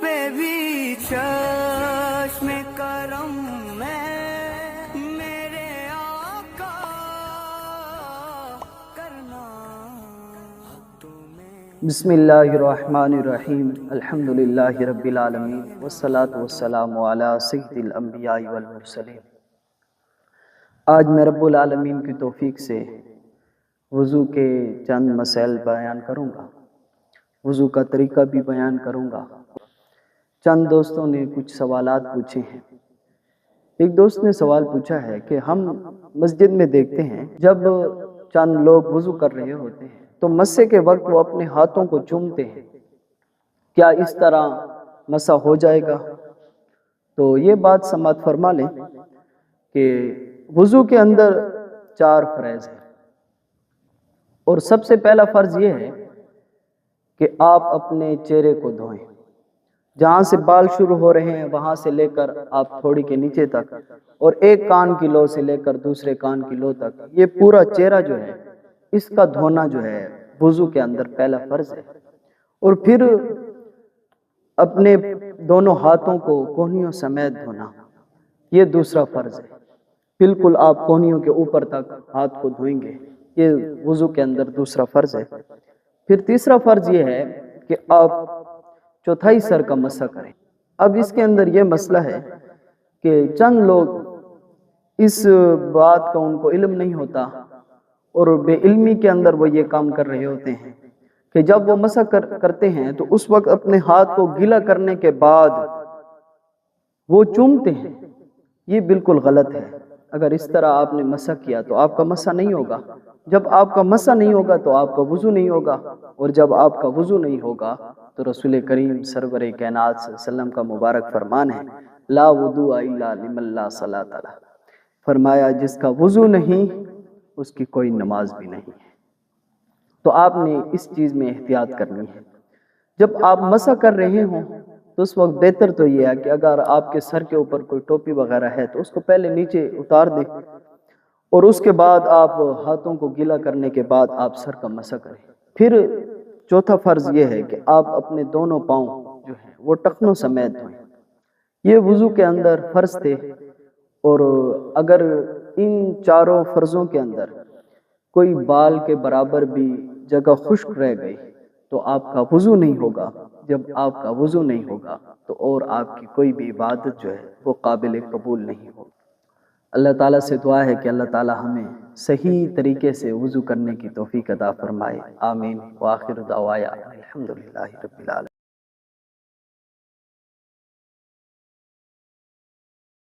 پہ بھی چشم کرم میں میرے آقا کرنا تمہیں۔ بسم اللہ الرحمن الرحیم، الحمدللہ رب العالمین، والصلاة والسلام علی سید الانبیاء والمرسلین۔ آج میں رب العالمین کی توفیق سے وضو کے چند مسائل بیان کروں گا، وضو کا طریقہ بھی بیان کروں گا۔ چند دوستوں نے کچھ سوالات پوچھے ہیں۔ ایک دوست نے سوال پوچھا ہے کہ ہم مسجد میں دیکھتے ہیں جب چند لوگ وضو کر رہے ہوتے ہیں تو مسح کے وقت وہ اپنے ہاتھوں کو چومتے ہیں، کیا اس طرح مسح ہو جائے گا؟ تو یہ بات سماعت فرما لیں کہ وضو کے اندر 4 فرائض ہیں، اور سب سے پہلا فرض یہ ہے کہ آپ اپنے چہرے کو دھوئیں، جہاں سے بال شروع ہو رہے ہیں وہاں سے لے کر آپ تھوڑی کے نیچے تک، اور ایک کان کی لو سے لے کر دوسرے کان کی لو تک، یہ پورا چہرہ جو ہے اس کا دھونا جو ہے وضو کے اندر پہلا فرض ہے۔ اور پھر اپنے دونوں ہاتھوں کو کونیوں سمیت دھونا، یہ دوسرا فرض ہے۔ بالکل آپ کونیوں کے اوپر تک ہاتھ کو دھوئیں گے، یہ وضو کے اندر دوسرا فرض ہے۔ پھر تیسرا فرض یہ ہے کہ آپ چوتھائی سر کا مسح کریں۔ اب اس کے اندر یہ مسئلہ ہے کہ چند لوگ اس بات کا ان کو علم نہیں ہوتا، اور بے علمی کے اندر وہ یہ کام کر رہے ہوتے ہیں کہ جب وہ مسح کرتے ہیں تو اس وقت اپنے ہاتھ کو گیلا کرنے کے بعد وہ چومتے ہیں۔ یہ بالکل غلط ہے۔ اگر اس طرح آپ نے مسح کیا تو آپ کا مسح نہیں ہوگا۔ جب آپ کا مسح نہیں ہوگا تو آپ کا وضو نہیں ہوگا، اور جب آپ کا وضو نہیں ہوگا تو رسول کریم سرور کائنات صلی اللہ علیہ وسلم کا مبارک فرمان ہے، لا وضوء الا لمن لا صلاۃ لہ، فرمایا جس کا وضو نہیں اس کی کوئی نماز بھی نہیں ہے۔ تو آپ نے اس چیز میں احتیاط کرنی ہے۔ جب آپ مسح کر رہے ہوں تو اس وقت بہتر تو یہ ہے کہ اگر آپ کے سر کے اوپر کوئی ٹوپی وغیرہ ہے تو اس کو پہلے نیچے اتار دیں، اور اس کے بعد آپ ہاتھوں کو گیلا کرنے کے بعد آپ سر کا مسح کریں۔ پھر چوتھا فرض یہ ہے کہ آپ اپنے دونوں پاؤں جو ہیں وہ ٹخنوں سمیت دھوئیں۔ یہ وضو کے اندر فرض تھے، اور اگر ان چاروں فرضوں کے اندر کوئی بال کے برابر بھی جگہ خشک رہ گئی تو آپ کا وضو نہیں ہوگا۔ جب آپ کا وضو نہیں ہوگا تو اور آپ کی کوئی بھی عبادت جو ہے وہ قابل قبول نہیں ہوگی۔ اللہ تعالیٰ سے دعا ہے کہ اللہ تعالیٰ ہمیں صحیح طریقے سے وضو کرنے کی توفیق عطا فرمائے، آمین۔ وآخر دعوایا الحمدللہ رب العالمین۔